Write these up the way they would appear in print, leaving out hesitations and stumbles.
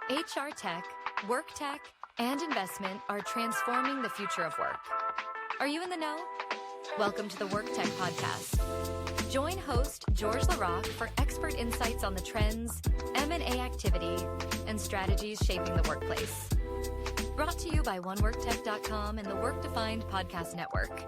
HR tech, work tech, and investment are transforming the future of work. Are you in the know? Welcome to the WorkTech podcast. Join host George LaRocque for expert insights on the trends, M&A activity, and strategies shaping the workplace. Brought to you by oneworktech.com and the Work Defined Podcast Network.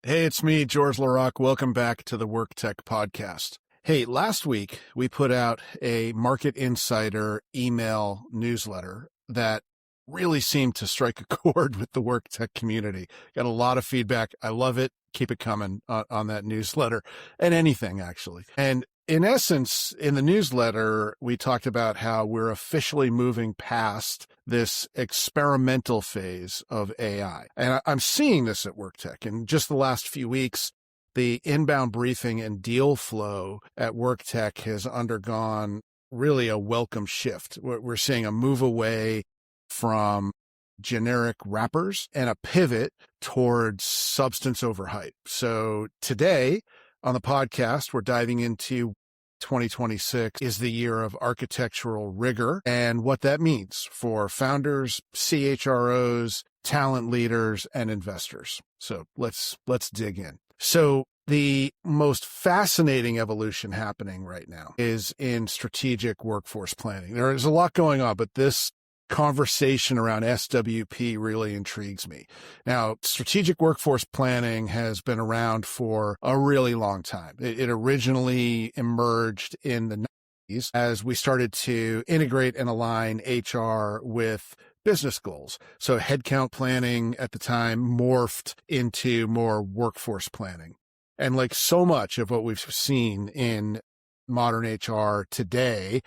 Hey, it's me, George LaRocque. Welcome back to the WorkTech podcast. Hey, last week we put out a Market Insider email newsletter that really seemed to strike a chord with the WorkTech community. Got a lot of feedback. I love it. Keep it coming on that newsletter and anything actually. And in essence, in the newsletter, we talked about how we're officially moving past this experimental phase of AI. And I'm seeing this at WorkTech. In just the last few weeks, the inbound briefing and deal flow at WorkTech has undergone really a welcome shift. We're seeing a move away from generic wrappers and a pivot towards substance over hype. So today on the podcast, we're diving into 2026 is the year of architectural rigor and what that means for founders, CHROs, talent leaders, and investors. So let's dig in. So the most fascinating evolution happening right now is in strategic workforce planning. There is a lot going on, but this conversation around SWP really intrigues me. Now, strategic workforce planning has been around for a really long time. It originally emerged in the 90s as we started to integrate and align HR with business goals. So headcount planning at the time morphed into more workforce planning. And like so much of what we've seen in modern HR today,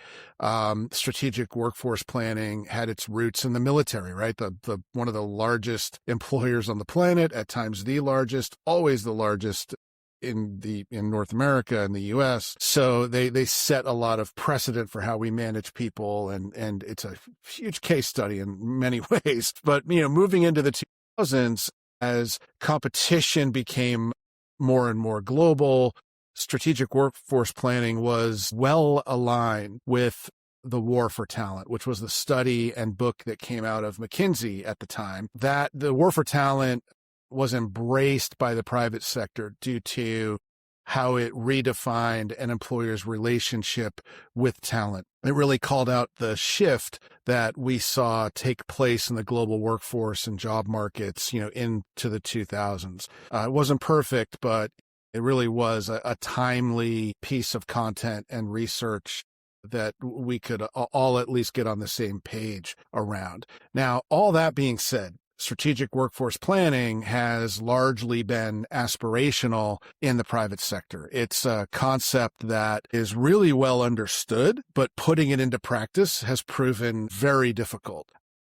strategic workforce planning had its roots in the military, right? The one of the largest employers on the planet, at times the largest, always the largest in North America and the US. So they set a lot of precedent for how we manage people, and it's a huge case study in many ways. But moving into the 2000s, as competition became more and more global, strategic workforce planning was well aligned with the war for talent, which was the study and book that came out of McKinsey at the time. That the war for talent was embraced by the private sector due to how it redefined an employer's relationship with talent. It really called out the shift that we saw take place in the global workforce and job markets, into the 2000s. It wasn't perfect, but it really was a timely piece of content and research that we could all at least get on the same page around. Now, all that being said, strategic workforce planning has largely been aspirational in the private sector. It's a concept that is really well understood, but putting it into practice has proven very difficult.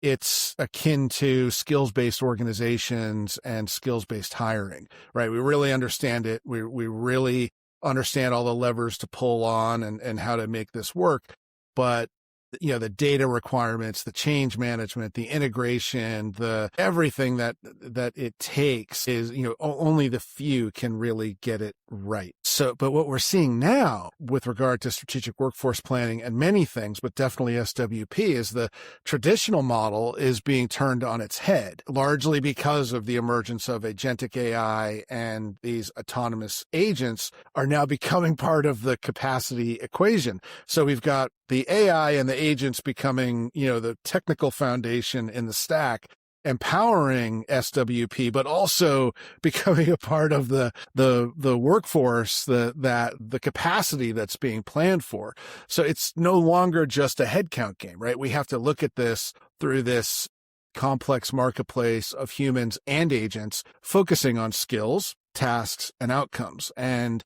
It's akin to skills-based organizations and skills-based hiring, right? We really understand it. We really understand all the levers to pull on and how to make this work. But the data requirements, the change management, the integration, the everything that it takes is, only the few can really get it right. So, but what we're seeing now with regard to strategic workforce planning and many things, but definitely SWP, is the traditional model is being turned on its head, largely because of the emergence of agentic AI, and these autonomous agents are now becoming part of the capacity equation. So we've got the AI and the agents becoming, the technical foundation in the stack, empowering SWP, but also becoming a part of the workforce, the capacity that's being planned for. So it's no longer just a headcount game, right? We have to look at this through this complex marketplace of humans and agents, focusing on skills, tasks, and outcomes. And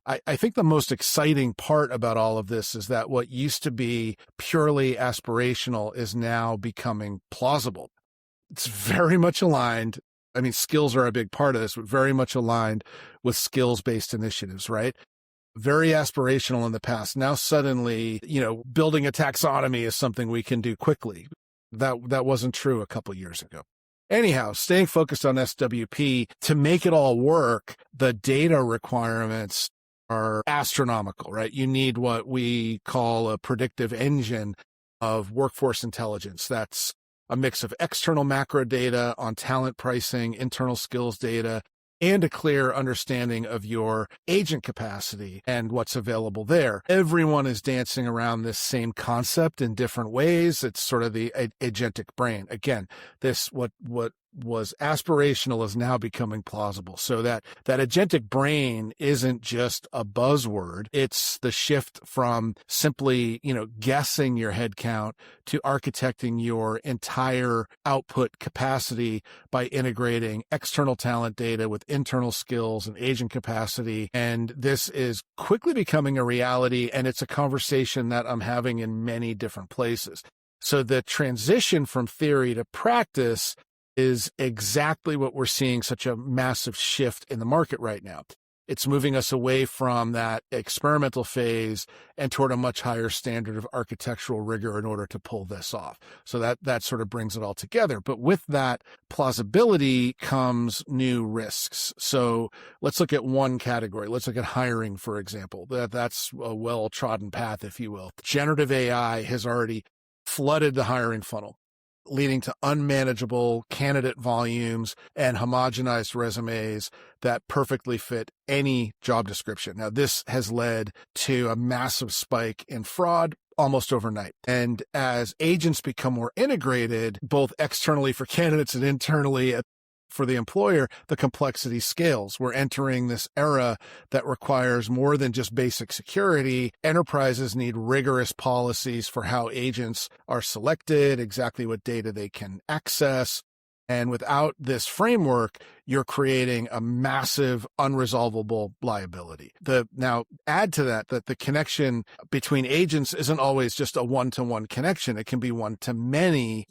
I think the most exciting part about all of this is that what used to be purely aspirational is now becoming plausible. It's very much aligned. I mean, skills are a big part of this, but very much aligned with skills-based initiatives, right? Very aspirational in the past. Now suddenly, building a taxonomy is something we can do quickly. That wasn't true a couple years ago. Anyhow, staying focused on SWP, to make it all work, the data requirements are astronomical, right? You need what we call a predictive engine of workforce intelligence. That's a mix of external macro data on talent pricing, internal skills data, and a clear understanding of your agent capacity and what's available there. Everyone is dancing around this same concept in different ways. It's sort of the agentic brain. Again, this what was aspirational is now becoming plausible. So that agentic brain isn't just a buzzword. It's the shift from simply, guessing your headcount to architecting your entire output capacity by integrating external talent data with internal skills and agent capacity. And this is quickly becoming a reality, and it's a conversation that I'm having in many different places. So the transition from theory to practice is exactly what we're seeing, such a massive shift in the market right now. It's moving us away from that experimental phase and toward a much higher standard of architectural rigor in order to pull this off. So that sort of brings it all together. But with that plausibility comes new risks. So let's look at one category. Let's look at hiring, for example. That's a well-trodden path, if you will. Generative AI has already flooded the hiring funnel, leading to unmanageable candidate volumes and homogenized resumes that perfectly fit any job description. Now, this has led to a massive spike in fraud almost overnight. And as agents become more integrated, both externally for candidates and internally for the employer, the complexity scales. We're entering this era that requires more than just basic security. Enterprises need rigorous policies for how agents are selected, exactly what data they can access. And without this framework, you're creating a massive unresolvable liability. Now, add to that the connection between agents isn't always just a one-to-one connection. It can be one-to-many,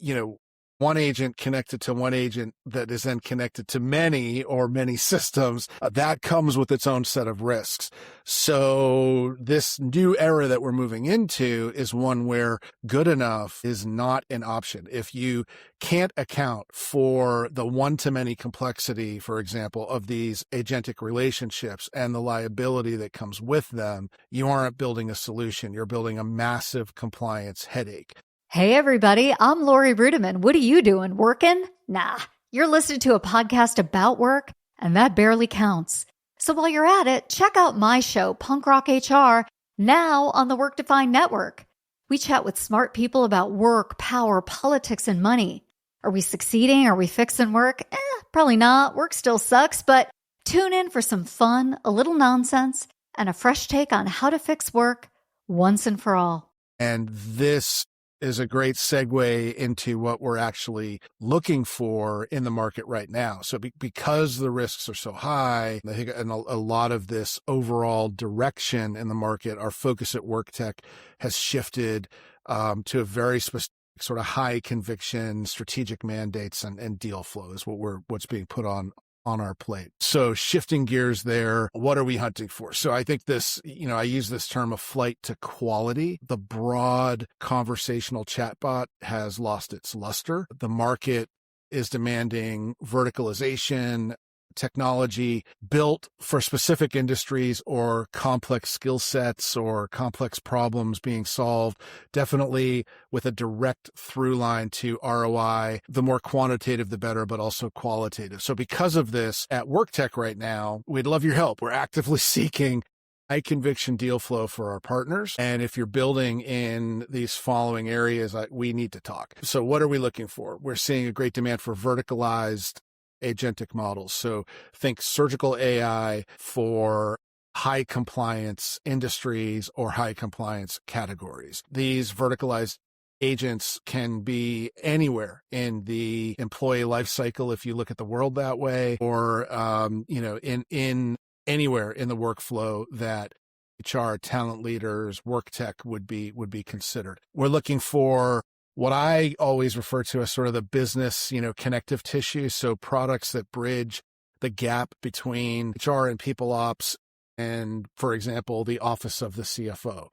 one agent connected to one agent that is then connected to many or many systems. That comes with its own set of risks. So this new era that we're moving into is one where good enough is not an option. If you can't account for the one-to-many complexity, for example, of these agentic relationships and the liability that comes with them, you aren't building a solution. You're building a massive compliance headache. Hey, everybody. I'm Lori Rudiman. What are you doing? Working? Nah, you're listening to a podcast about work, and that barely counts. So while you're at it, check out my show, Punk Rock HR, now on the Work Defined Network. We chat with smart people about work, power, politics, and money. Are we succeeding? Are we fixing work? Probably not. Work still sucks, but tune in for some fun, a little nonsense, and a fresh take on how to fix work once and for all. And this is a great segue into what we're actually looking for in the market right now. So because the risks are so high, I think and a lot of this overall direction in the market, our focus at WorkTech has shifted to a very specific sort of high conviction strategic mandates and deal flow is what's being put on our plate. So shifting gears there, what are we hunting for? So I think this, I use this term of flight to quality. The broad conversational chatbot has lost its luster. The market is demanding verticalization, technology built for specific industries or complex skill sets or complex problems being solved, definitely with a direct through line to ROI. The more quantitative, the better, but also qualitative. So because of this, at WorkTech right now, we'd love your help. We're actively seeking high conviction deal flow for our partners. And if you're building in these following areas, we need to talk. So what are we looking for? We're seeing a great demand for verticalized agentic models. So think surgical AI for high compliance industries or high compliance categories. These verticalized agents can be anywhere in the employee life cycle, if you look at the world that way, or in anywhere in the workflow that HR, talent leaders, WorkTech would be considered. We're looking for what I always refer to as sort of the business, connective tissue. So products that bridge the gap between HR and people ops and, for example, the office of the CFO,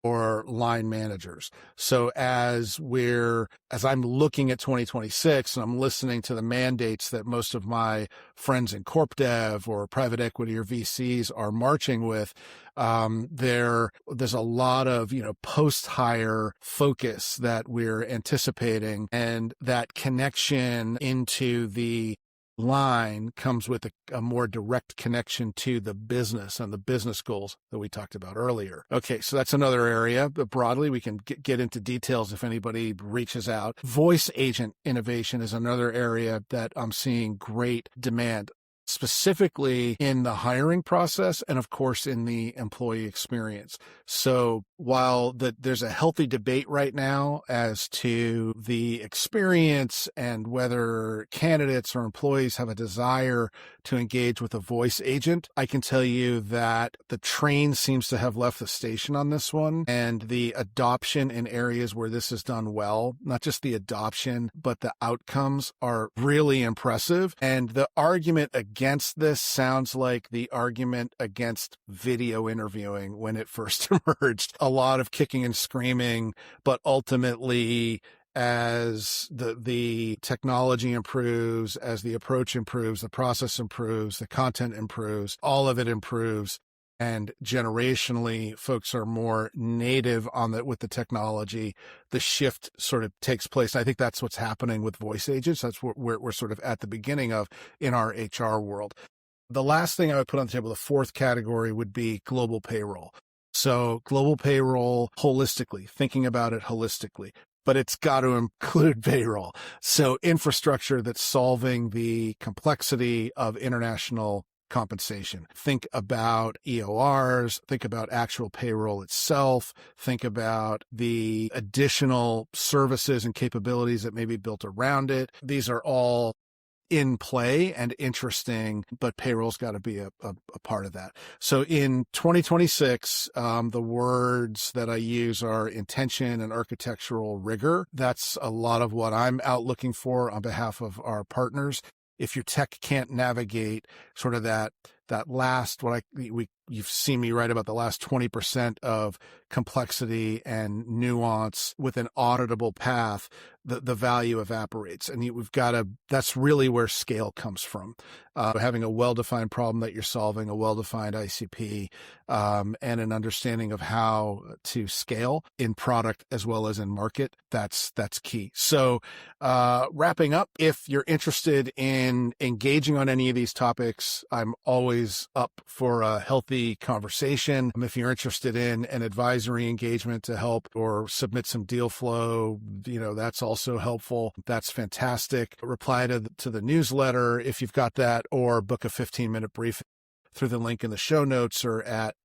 or line managers. So as I'm looking at 2026 and I'm listening to the mandates that most of my friends in corp dev or private equity or VCs are marching with, there's a lot of, post-hire focus that we're anticipating, and that connection into the line comes with a more direct connection to the business and the business goals that we talked about earlier. Okay, so that's another area, but broadly we can get into details if anybody reaches out. Voice agent innovation is another area that I'm seeing great demand, specifically in the hiring process and, of course, in the employee experience. So while there's a healthy debate right now as to the experience and whether candidates or employees have a desire to engage with a voice agent, I can tell you that the train seems to have left the station on this one, and the adoption in areas where this is done well, not just the adoption, but the outcomes are really impressive. And the argument against this sounds like the argument against video interviewing when it first emerged. A lot of kicking and screaming, but ultimately, as the technology improves, as the approach improves, the process improves, the content improves, all of it improves. And generationally, folks are more native with the technology. The shift sort of takes place. I think that's what's happening with voice agents. That's what we're sort of at the beginning of in our HR world. The last thing I would put on the table, the fourth category, would be global payroll. So global payroll holistically, thinking about it holistically, but it's got to include payroll. So infrastructure that's solving the complexity of international compensation. Think about EORs, think about actual payroll itself, think about the additional services and capabilities that may be built around it. These are all in play and interesting, but payroll's got to be a part of that. So in 2026, the words that I use are intention and architectural rigor. That's a lot of what I'm out looking for on behalf of our partners. If your tech can't navigate sort of that last, you've seen me write about the last 20% of complexity and nuance with an auditable path, the value evaporates. And that's really where scale comes from. Having a well-defined problem that you're solving, a well-defined ICP, and an understanding of how to scale in product as well as in market, that's key. So, wrapping up, if you're interested in engaging on any of these topics, I'm always up for a healthy conversation. If you're interested in an advisory engagement to help or submit some deal flow, that's also helpful. That's fantastic. Reply to the newsletter if you've got that, or book a 15-minute brief through the link in the show notes or at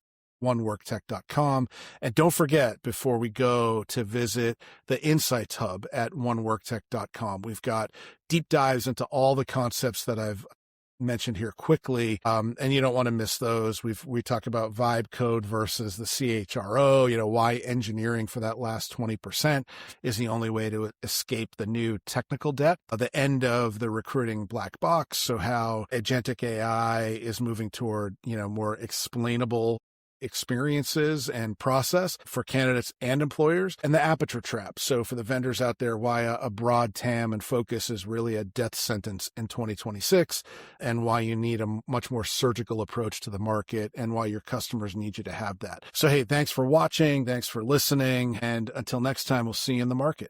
oneworktech.com. And don't forget, before we go, to visit the Insights Hub at oneworktech.com. We've got deep dives into all the concepts that I've mentioned here quickly, and you don't want to miss those. We talk about vibe code versus the CHRO, why engineering for that last 20% is the only way to escape the new technical debt. The end of the recruiting black box, so how agentic AI is moving toward, more explainable experiences and process for candidates and employers, and the aperture trap. So for the vendors out there, why a broad TAM and focus is really a death sentence in 2026, and why you need a much more surgical approach to the market, and why your customers need you to have that. So, hey, thanks for watching. Thanks for listening. And until next time, we'll see you in the market.